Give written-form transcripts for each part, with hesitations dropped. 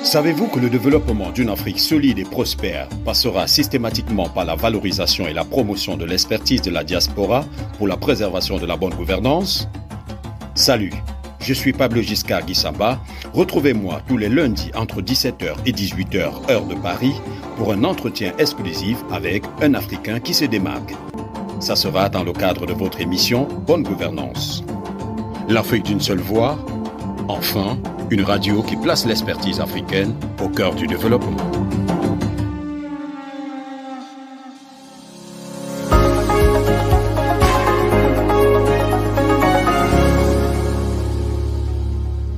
Savez-vous que le développement d'une Afrique solide et prospère passera systématiquement par la valorisation et la promotion de l'expertise de la diaspora pour la préservation de la bonne gouvernance? Salut, je suis Pablo Giscard Guissamba. Retrouvez-moi tous les lundis entre 17h et 18h heure de Paris pour un entretien exclusif avec un Africain qui se démarque. Ça sera dans le cadre de votre émission Bonne Gouvernance. L'Afrique d'une seule voix, enfin, une radio qui place l'expertise africaine au cœur du développement.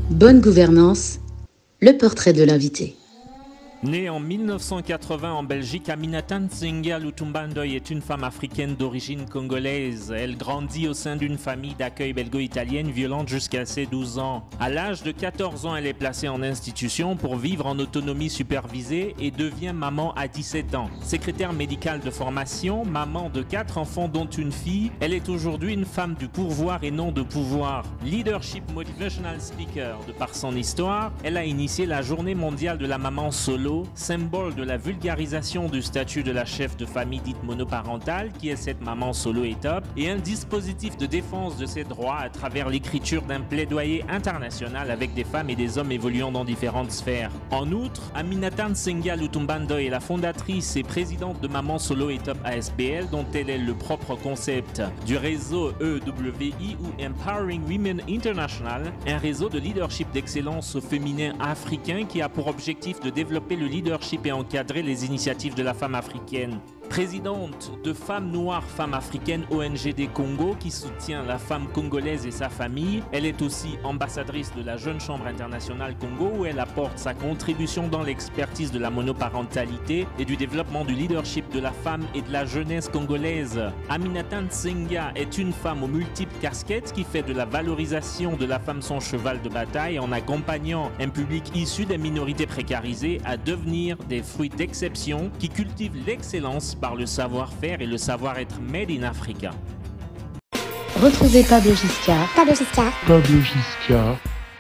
Bonne gouvernance, le portrait de l'invité. Née en 1980 en Belgique, Aminata Nsenga Lutumba Ndoye est une femme africaine d'origine congolaise. Elle grandit au sein d'une famille d'accueil belgo-italienne violente jusqu'à ses 12 ans. À l'âge de 14 ans, elle est placée en institution pour vivre en autonomie supervisée et devient maman à 17 ans. Secrétaire médicale de formation, maman de 4 enfants dont une fille, elle est aujourd'hui une femme du pourvoir et non de pouvoir. Leadership Motivational Speaker, de par son histoire, elle a initié la journée mondiale de la maman solo, symbole de la vulgarisation du statut de la chef de famille dite monoparentale, qui est cette maman solo et top, et un dispositif de défense de ses droits à travers l'écriture d'un plaidoyer international avec des femmes et des hommes évoluant dans différentes sphères. En outre, Aminata Nsenga Lutumba Ndoye est la fondatrice et présidente de Maman Solo et Top ASBL, dont elle est le propre concept, du réseau EWI ou Empowering Women International, un réseau de leadership d'excellence féminin africain qui a pour objectif de développer le leadership et encadrer les initiatives de la femme africaine. Présidente de Femmes Noires, Femmes Africaines ONGD Congo qui soutient la femme congolaise et sa famille. Elle est aussi ambassadrice de la Jeune Chambre Internationale Congo où elle apporte sa contribution dans l'expertise de la monoparentalité et du développement du leadership de la femme et de la jeunesse congolaise. Aminata Nsenga est une femme aux multiples casquettes qui fait de la valorisation de la femme son cheval de bataille en accompagnant un public issu des minorités précarisées à devenir des fruits d'exception qui cultivent l'excellence par le savoir-faire et le savoir-être made in Africa. Retrouvez Pablo Giscard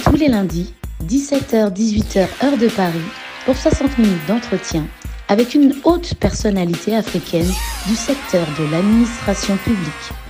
tous les lundis, 17h-18h heure de Paris, pour 60 minutes d'entretien avec une haute personnalité africaine du secteur de l'administration publique.